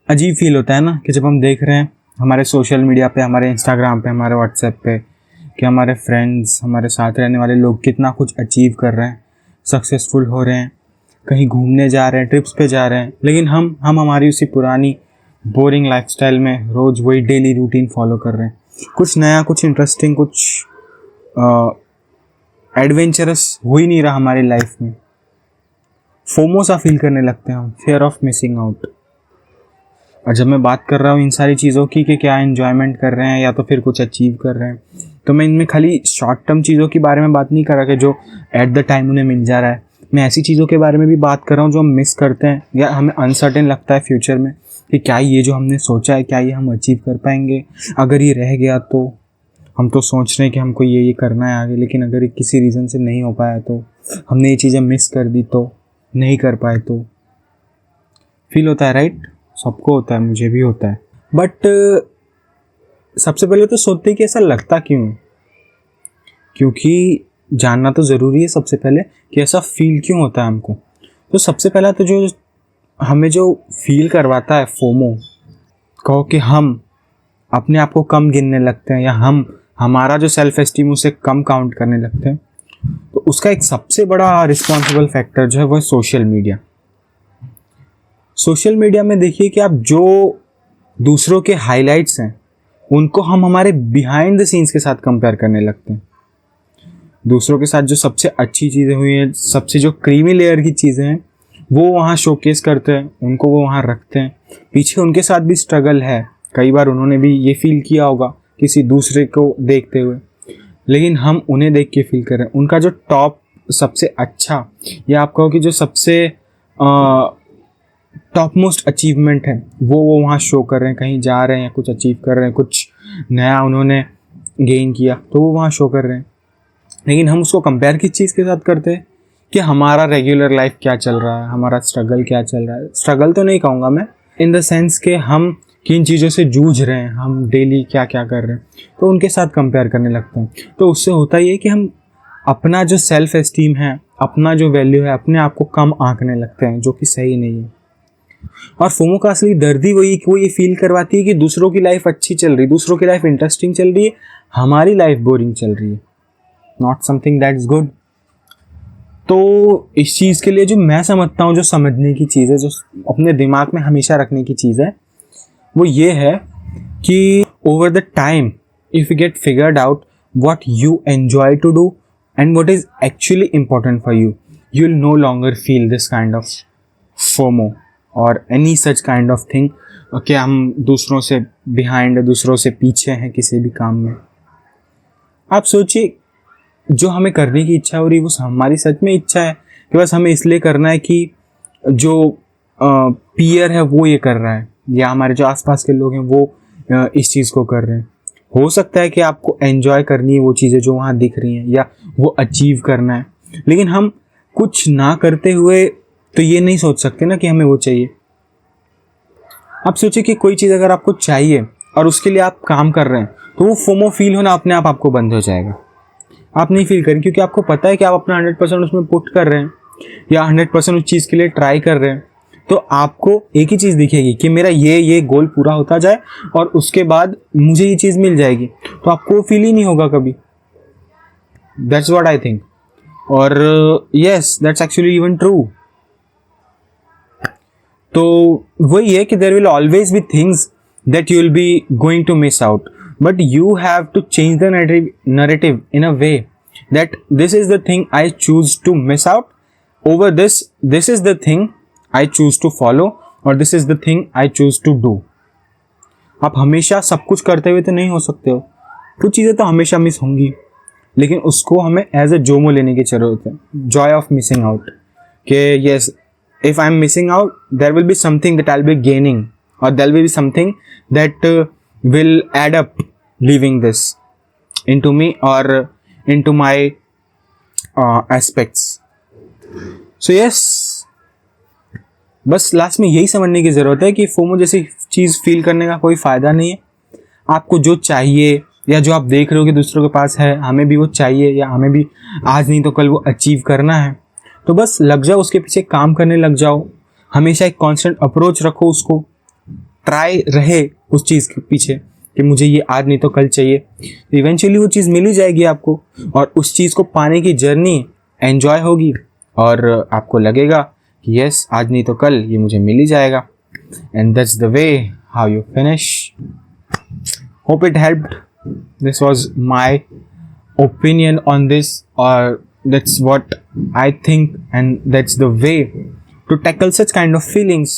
अजीब फील होता है ना कि जब हम देख रहे हैं हमारे सोशल मीडिया पे, हमारे इंस्टाग्राम पे, हमारे व्हाट्सएप पे कि हमारे फ्रेंड्स, हमारे साथ रहने वाले लोग कितना कुछ अचीव कर रहे हैं, सक्सेसफुल हो रहे हैं, कहीं घूमने जा रहे हैं, ट्रिप्स पे जा रहे हैं, लेकिन हम हमारी उसी पुरानी बोरिंग लाइफस्टाइल में रोज़ वही डेली रूटीन फॉलो कर रहे हैं। कुछ नया, कुछ इंटरेस्टिंग, कुछ एडवेंचरस हो ही नहीं रहा हमारी लाइफ में। फोमो सा फील करने लगते हैं हम, फेयर ऑफ मिसिंग आउट। और जब मैं बात कर रहा हूँ इन सारी चीज़ों की कि क्या एन्जॉयमेंट कर रहे हैं या तो फिर कुछ अचीव कर रहे हैं, तो मैं इनमें खाली शॉर्ट टर्म चीज़ों के बारे में बात नहीं कर रहा कि जो एट द टाइम उन्हें मिल जा रहा है। मैं ऐसी चीज़ों के बारे में भी बात कर रहा हूँ जो हम मिस करते हैं या हमें अनसर्टेन लगता है फ्यूचर में कि क्या ये जो हमने सोचा है, क्या ये हम अचीव कर पाएंगे। अगर ये रह गया तो हम तो सोच रहे हैं कि हमको ये करना है आगे, लेकिन अगर किसी रीज़न से नहीं हो पाया तो, हमने ये चीज़ें मिस कर दी तो, नहीं कर पाए तो फील होता है, राइट? सबको होता है, मुझे भी होता है। बट सबसे पहले तो सोचते हैं कि ऐसा लगता क्यों है, क्योंकि जानना तो ज़रूरी है सबसे पहले कि ऐसा फील क्यों होता है हमको। तो सबसे पहला तो जो हमें जो फील करवाता है फोमो, कहो कि हम अपने आप को कम गिनने लगते हैं या हमारा जो सेल्फ एस्टीम उसे कम काउंट करने लगते हैं, तो उसका एक सबसे बड़ा रिस्पॉन्सिबल फैक्टर जो है वो है सोशल मीडिया। सोशल मीडिया में देखिए कि आप जो दूसरों के हाइलाइट्स हैं उनको हम हमारे बिहाइंड द सीन्स के साथ कंपेयर करने लगते हैं। दूसरों के साथ जो सबसे अच्छी चीज़ें हुई हैं, सबसे जो क्रीमी लेयर की चीज़ें हैं, वो वहाँ शोकेस करते हैं, उनको वो वहाँ रखते हैं। पीछे उनके साथ भी स्ट्रगल है, कई बार उन्होंने भी ये फील किया होगा किसी दूसरे को देखते हुए, लेकिन हम उन्हें देख के फील कर रहे हैं। उनका जो टॉप सबसे अच्छा, या आप कहो कि जो सबसे टॉप मोस्ट अचीवमेंट है वो वहाँ शो कर रहे हैं, कहीं जा रहे हैं, कुछ अचीव कर रहे हैं, कुछ नया उन्होंने गेन किया तो वो वहाँ शो कर रहे हैं। लेकिन हम उसको कंपेयर किस चीज़ के साथ करते हैं कि हमारा रेगुलर लाइफ क्या चल रहा है, हमारा स्ट्रगल क्या चल रहा है। स्ट्रगल तो नहीं कहूँगा मैं, इन द सेंस कि हम किन चीज़ों से जूझ रहे हैं, हम डेली क्या क्या कर रहे हैं, तो उनके साथ कंपेयर करने लगते हैं। तो उससे होता ये कि हम अपना जो सेल्फ एस्टीम है, अपना जो वैल्यू है, अपने आप को कम आंकने लगते हैं, जो कि सही नहीं है। और फोमो का असली दर्द ही वही कि वो ये फील करवाती है कि दूसरों की लाइफ अच्छी चल रही, दूसरों की लाइफ इंटरेस्टिंग चल रही है, हमारी लाइफ बोरिंग चल रही है। Not something that is good. तो इस चीज़ के लिए जो मैं समझता हूँ, जो समझने की चीज़ है, जो अपने दिमाग में हमेशा रखने की चीज़ है, वो ये है कि over the time if you get figured out what you enjoy to do and what is actually important for you, you will no longer feel this kind of FOMO और any such kind of thing कि हम दूसरों से behind, दूसरों से पीछे हैं किसी भी काम में। आप सोचिए, जो हमें करने की इच्छा हो रही है वो हमारी सच में इच्छा है कि बस हमें इसलिए करना है कि जो पीयर है वो ये कर रहा है, या हमारे जो आसपास के लोग हैं वो इस चीज़ को कर रहे हैं। हो सकता है कि आपको एंजॉय करनी है वो चीज़ें जो वहाँ दिख रही हैं, या वो अचीव करना है, लेकिन हम कुछ ना करते हुए तो ये नहीं सोच सकते ना कि हमें वो चाहिए। आप सोचिए कि कोई चीज़ अगर आपको चाहिए और उसके लिए आप काम कर रहे हैं, तो वो फोमो फील होना अपने आप आपको बंद हो जाएगा। आप नहीं फील करें, क्योंकि आपको पता है कि आप अपना 100% उसमें पुट कर रहे हैं या 100% उस चीज़ के लिए ट्राई कर रहे हैं। तो आपको एक ही चीज़ दिखेगी कि मेरा ये गोल पूरा होता जाए और उसके बाद मुझे ये चीज़ मिल जाएगी, तो आपको फील ही नहीं होगा कभी। That's what I think. और yes, that's actually even true. तो वही है कि there will always be things that you will be going to miss out, but you have to change the narrative in a way that this is the thing I choose to miss out over this is the thing I choose to follow, और this is the thing I choose to do। आप हमेशा सब कुछ करते हुए तो नहीं हो सकते हो, कुछ चीज़ें तो हमेशा मिस होंगी, लेकिन उसको हमें एज ए जोमो लेने की जरूरत है, जॉय ऑफ मिसिंग आउट। कि yes, if I'm missing out, there will be something that I'll be gaining, or there will be something that will add up leaving this into me or into my aspects। So yes, बस last में यही समझने की ज़रूरत है कि FOMO जैसी चीज़ feel करने का कोई फ़ायदा नहीं है। आपको जो चाहिए या जो आप देख रहे हो कि दूसरों के पास है, हमें भी वो चाहिए, या हमें भी आज नहीं तो कल वो अचीव करना है, तो बस लग जाओ उसके पीछे, काम करने लग जाओ। हमेशा एक कांस्टेंट अप्रोच रखो उसको, ट्राई रहे उस चीज़ के पीछे कि मुझे ये आज नहीं तो कल चाहिए, तो इवेंचुअली वो चीज़ मिल ही जाएगी आपको, और उस चीज़ को पाने की जर्नी एन्जॉय होगी और आपको लगेगा कि यस, आज नहीं तो कल ये मुझे मिल ही जाएगा. And that's the way how you finish. Hope it helped. This was my opinion on this, or that's what I think, and that's the way to tackle such kind of feelings.